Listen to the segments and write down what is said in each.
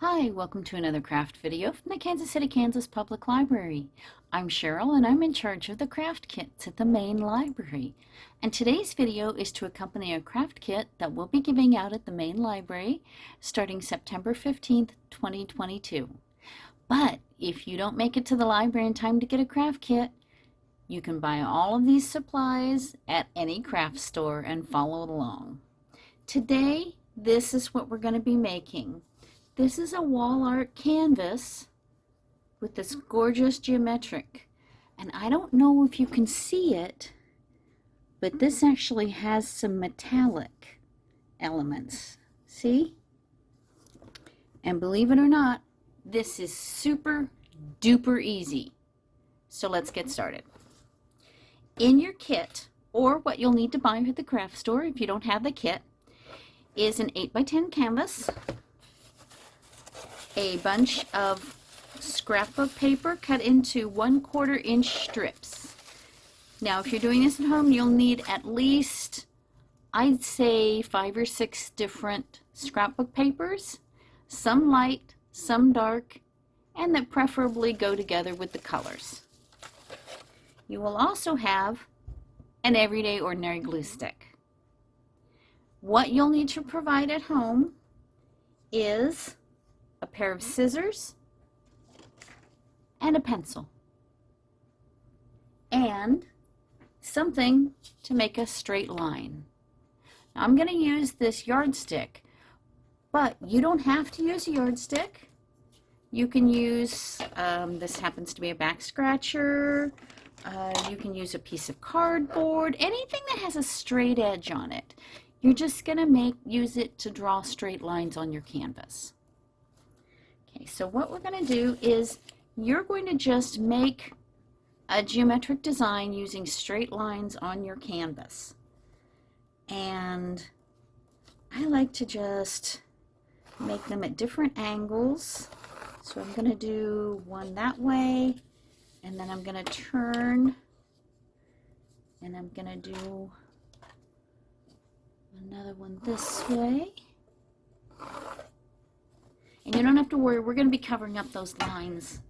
Hi, welcome to another craft video from the Kansas City, Kansas Public Library. I'm Cheryl and I'm in charge of the craft kits at the main library. And today's video is to accompany a craft kit that we'll be giving out at the main library starting September 15th, 2022. But if you don't make it to the library in time to get a craft kit, you can buy all of these supplies at any craft store and follow along. Today, this is what we're going to be making. This is a wall art canvas with this gorgeous geometric. And I don't know if you can see it, but this actually has some metallic elements. See? And believe it or not, this is super duper easy. So let's get started. In your kit, or what you'll need to buy at the craft store if you don't have the kit, is an 8x10 canvas, a bunch of scrapbook paper cut into 1/4 inch strips. Now if you're doing this at home, you'll need at least, I'd say, 5 or 6 different scrapbook papers, some light, some dark, and that preferably go together with the colors. You will also have an everyday ordinary glue stick. What you'll need to provide at home is a pair of scissors and a pencil and something to make a straight line. Now, I'm going to use this yardstick, but you don't have to use a yardstick. You can use, this happens to be a back scratcher, you can use a piece of cardboard, anything that has a straight edge on it. You're just going to use it to draw straight lines on your canvas. Okay, so what we're going to do is you're going to just make a geometric design using straight lines on your canvas. And I like to just make them at different angles. So I'm going to do one that way, and then I'm going to turn, and I'm going to do another one this way. And you don't have to worry, we're going to be covering up those lines.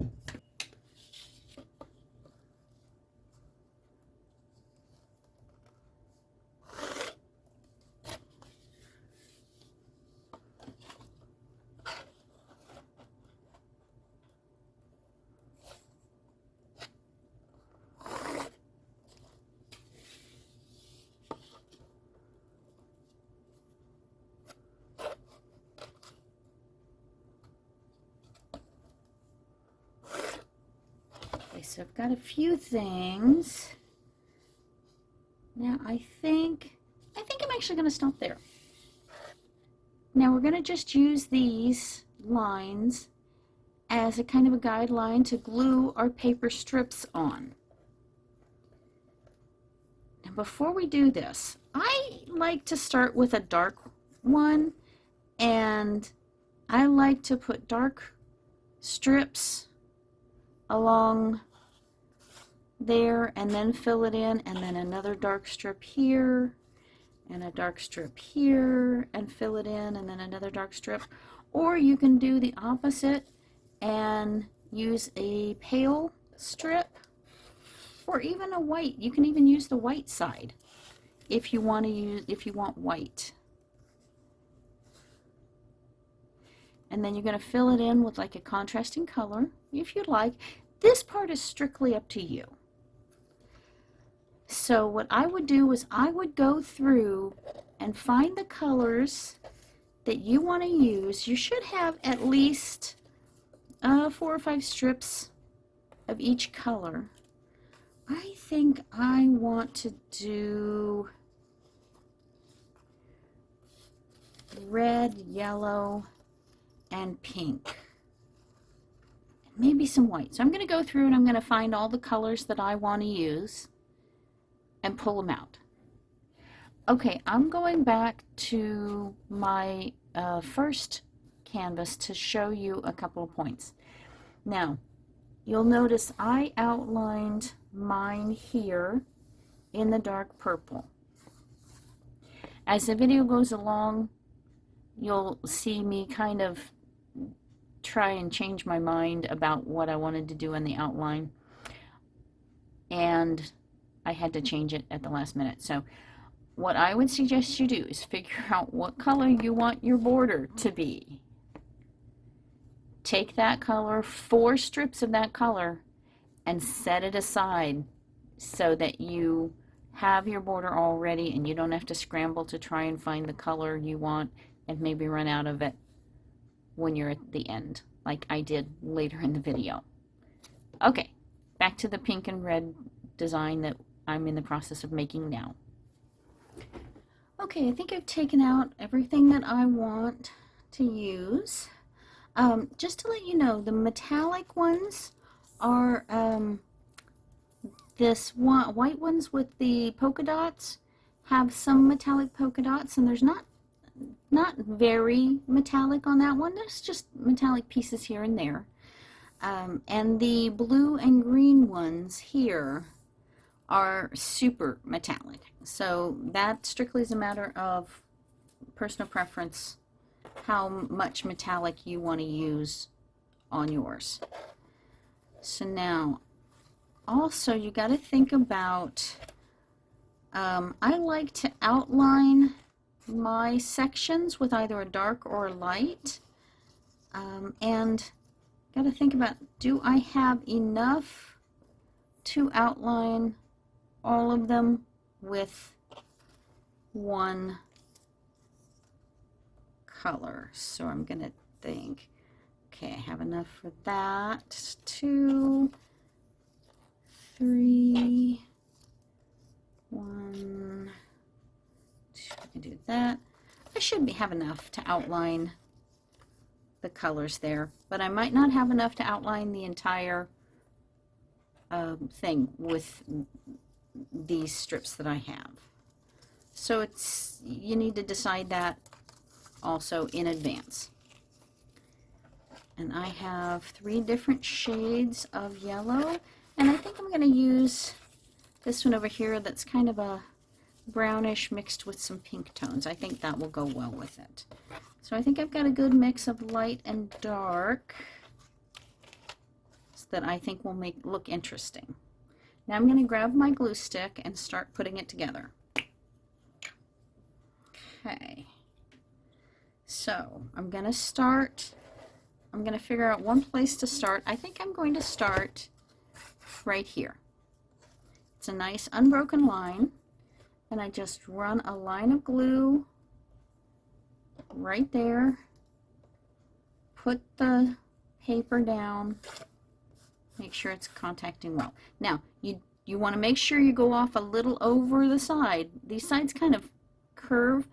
Okay, so I've got a few things. Now I think I'm actually going to stop there. Now we're going to just use these lines as a kind of a guideline to glue our paper strips on. Now before we do this, I like to start with a dark one, and I like to put dark strips along there and then fill it in, and then another dark strip here and a dark strip here and fill it in, and then another dark strip. Or you can do the opposite and use a pale strip or even a white. You can even use the white side if you want white. And then you're going to fill it in with like a contrasting color if you'd like. This part is strictly up to you. So what I would do is I would go through and find the colors that you want to use. You should have at least 4 or 5 strips of each color. I think I want to do red, yellow, and pink. Maybe some white. So I'm going to go through and I'm going to find all the colors that I want to use and pull them out. Okay, I'm going back to my first canvas to show you a couple of points. Now, you'll notice I outlined mine here in the dark purple. As the video goes along, you'll see me kind of try and change my mind about what I wanted to do in the outline, and I had to change it at the last minute. So what I would suggest you do is figure out what color you want your border to be. Take that color, 4 strips of that color, and set it aside so that you have your border all ready and you don't have to scramble to try and find the color you want and maybe run out of it when you're at the end, like I did later in the video. Okay, back to the pink and red design that I'm in the process of making now. Okay, I think I've taken out everything that I want to use. Just to let you know, the metallic ones are this one, white ones with the polka dots have some metallic polka dots, and there's not very metallic on that one. There's just metallic pieces here and there. And the blue and green ones here are super metallic. So that strictly is a matter of personal preference, how much metallic you want to use on yours. So now, also you got to think about, I like to outline my sections with either a dark or a light, and got to think about, do I have enough to outline all of them with one color? So I'm going to think, okay, I have enough for that. 2, 3, 1, 2, I can do that. I should have enough to outline the colors there, but I might not have enough to outline the entire thing with these strips that I have. So you need to decide that also in advance. And I have 3 different shades of yellow, and I think I'm going to use this one over here that's kind of a brownish mixed with some pink tones. I think that will go well with it. So I think I've got a good mix of light and dark that I think will look interesting. Now I'm going to grab my glue stick and start putting it together. Okay, so I'm going to figure out one place to start. I think I'm going to start right here. It's a nice unbroken line, and I just run a line of glue right there, put the paper down, make sure it's contacting well. Now you want to make sure you go off a little over the side. These sides kind of curve,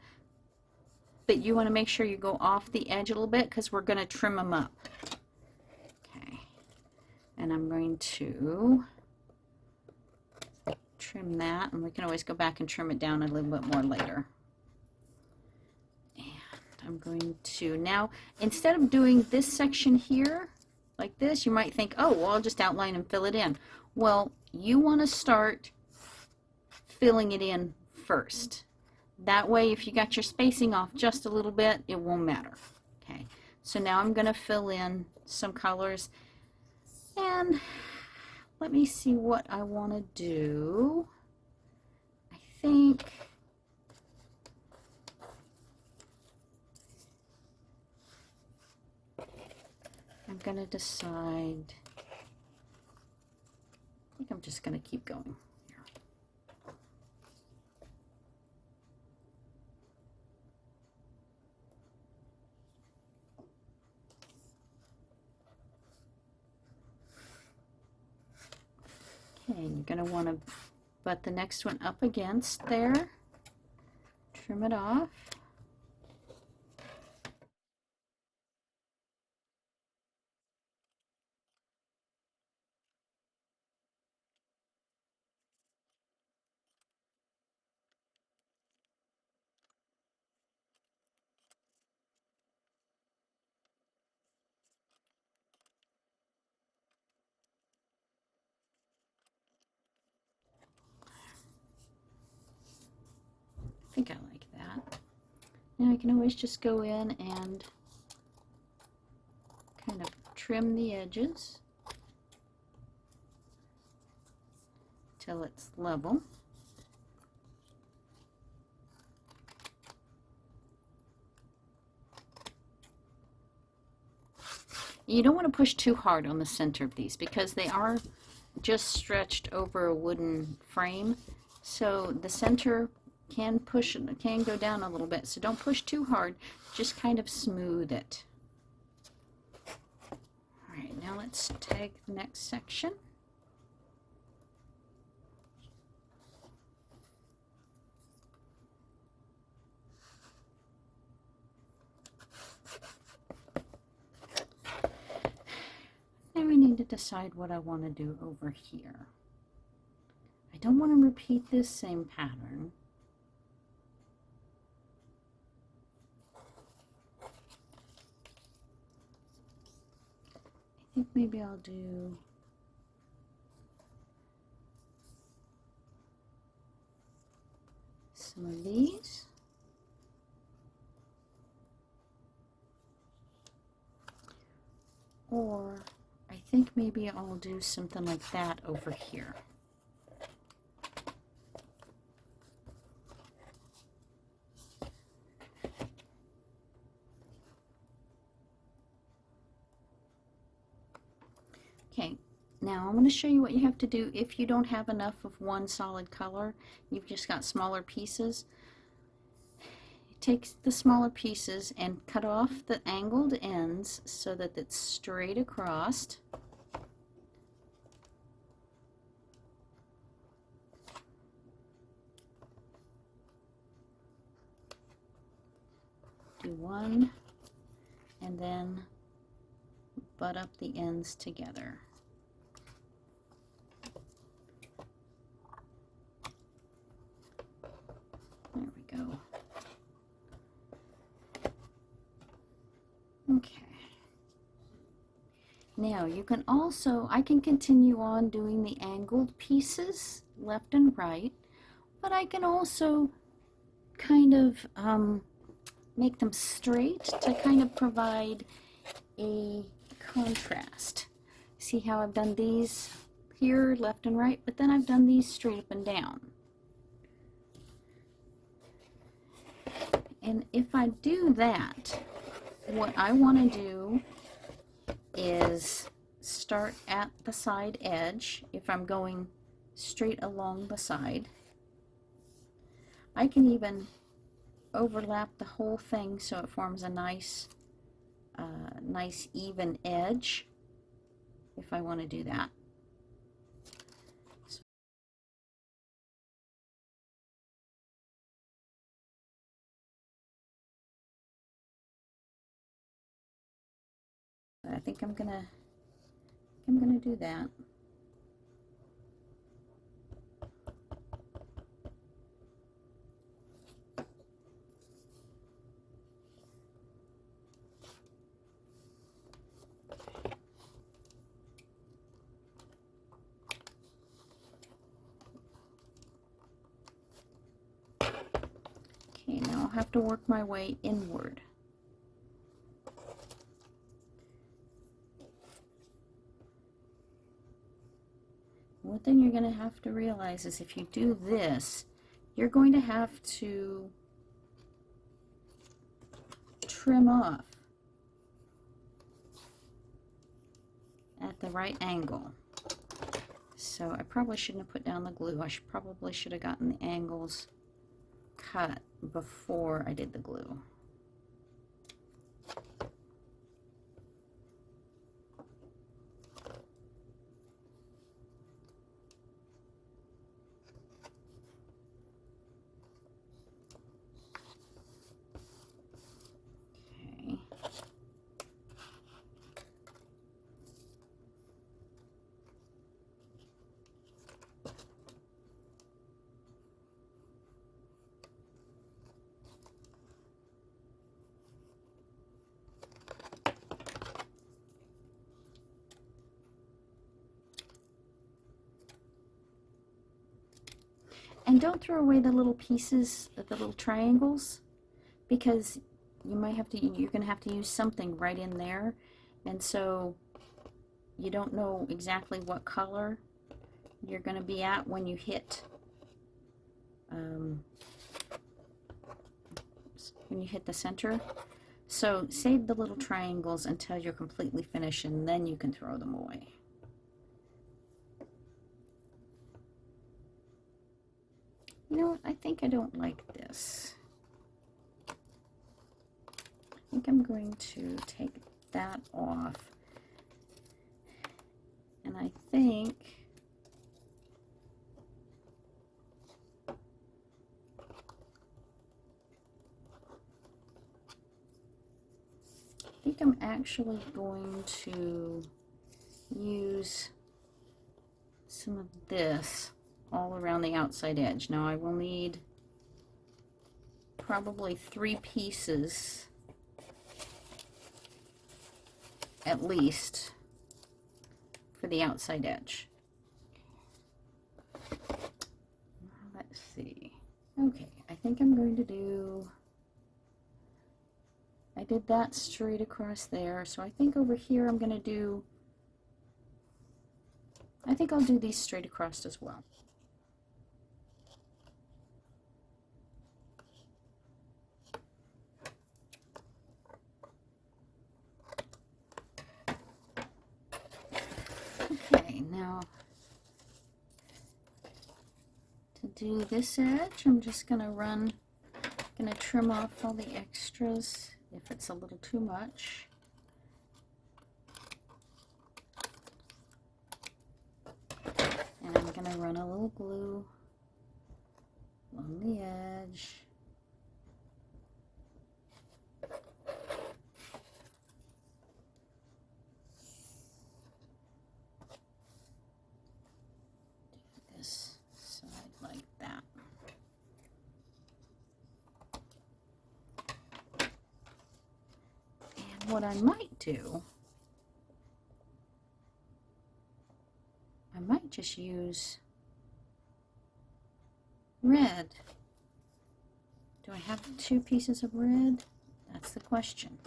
but you want to make sure you go off the edge a little bit because we're going to trim them up. Okay, and I'm going to trim that, and we can always go back and trim it down a little bit more later. And I'm going to, now instead of doing this section here like this, you might think, oh, well, I'll just outline and fill it in. Well, you want to start filling it in first. That way, if you got your spacing off just a little bit, it won't matter. Okay, so now I'm going to fill in some colors, and let me see what I want to do. I think I'm going to decide. I think I'm just going to keep going here. Okay, you're going to want to butt the next one up against there, trim it off. I think I like that. Now I can always just go in and kind of trim the edges till it's level. You don't want to push too hard on the center of these because they are just stretched over a wooden frame, so the center can go down a little bit, so don't push too hard, just kind of smooth it. Alright, now let's tag the next section. Now I need to decide what I want to do over here. I don't want to repeat this same pattern. I think maybe I'll do some of these. Or I think maybe I'll do something like that over here. Okay, now I'm going to show you what you have to do if you don't have enough of one solid color. You've just got smaller pieces. Take the smaller pieces and cut off the angled ends so that it's straight across. Do one and then butt up the ends together. There we go. Okay. Now you can also, I can continue on doing the angled pieces left and right, but I can also kind of make them straight to kind of provide a contrast. See how I've done these here left and right, but then I've done these straight up and down. And if I do that, what I want to do is start at the side edge. If I'm going straight along the side, I can even overlap the whole thing so it forms a nice even edge if I want to do that. I think I'm gonna do that. Okay, now I'll have to work my way inward. One thing you're going to have to realize is if you do this, you're going to have to trim off at the right angle. So I probably shouldn't have put down the glue. I probably should have gotten the angles cut before I did the glue. And don't throw away the little pieces, the little triangles, because you're going to have to use something right in there. And so you don't know exactly what color you're going to be at when you hit the center. So save the little triangles until you're completely finished, and then you can throw them away. You know what? I think I don't like this. I think I'm going to take that off. And I think I'm actually going to use some of this all around the outside edge. Now I will need probably 3 pieces at least for the outside edge. Let's see. Okay, I think I'm going to do, I did that straight across there, so I think over here I'm going to do, I think I'll do these straight across as well. Okay, now to do this edge, I'm just going to trim off all the extras if it's a little too much. And I'm going to run a little glue along the edge. Do this side like that. And what I might do, I might just use red. Do I have 2 pieces of red? That's the question.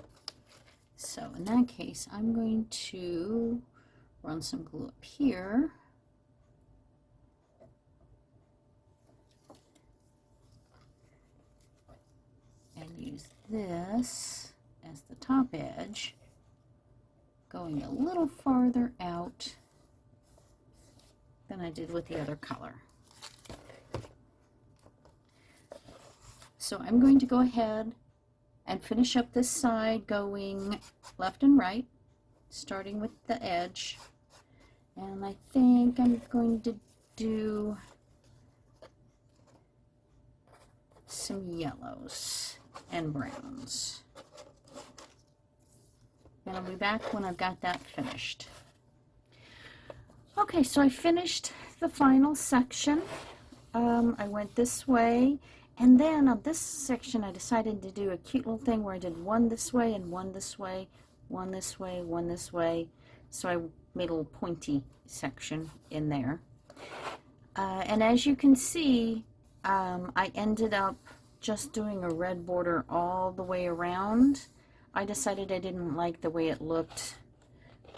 So in that case, I'm going to run some glue up here. And use this as the top edge, going a little farther out than I did with the other color. So I'm going to go ahead and finish up this side going left and right, starting with the edge. And I think I'm going to do some yellows and browns. And I'll be back when I've got that finished. Okay, so I finished the final section. I went this way, and then on this section I decided to do a cute little thing where I did one this way and one this way, one this way, one this way. So I made a little pointy section in there. And as you can see, I ended up just doing a red border all the way around. I decided I didn't like the way it looked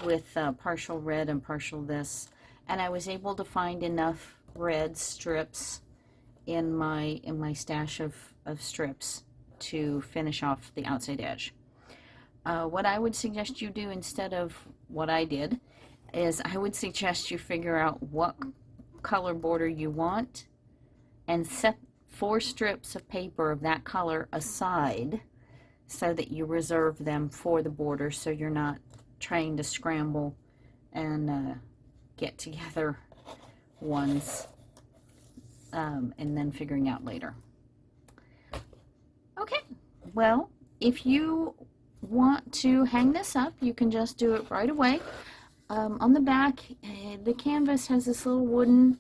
with partial red and partial this, and I was able to find enough red strips in my stash of strips to finish off the outside edge. What I would suggest you do instead of what I did is I would suggest you figure out what color border you want and set 4 strips of paper of that color aside so that you reserve them for the border, so you're not trying to scramble and get together ones and then figuring out later. Okay, well, if you want to hang this up, you can just do it right away. On the back, the canvas has this little wooden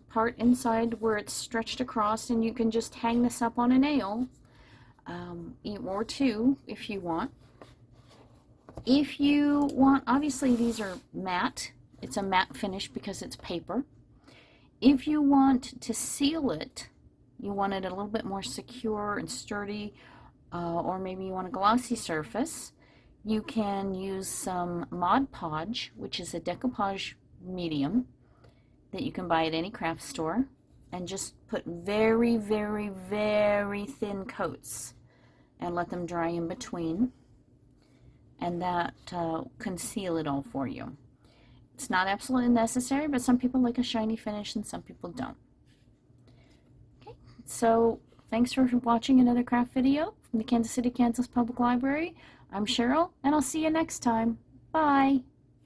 part inside where it's stretched across, and you can just hang this up on a nail, or 2 if you want. If you want, obviously these are matte. It's a matte finish because it's paper. If you want to seal it, you want it a little bit more secure and sturdy, or maybe you want a glossy surface, You can use some Mod Podge, which is a decoupage medium that you can buy at any craft store, and just put very, very, very thin coats and let them dry in between, and that can seal it all for you. It's not absolutely necessary, but some people like a shiny finish and some people don't. Okay, so thanks for watching another craft video from the Kansas City, Kansas Public Library. I'm Cheryl, and I'll see you next time. Bye!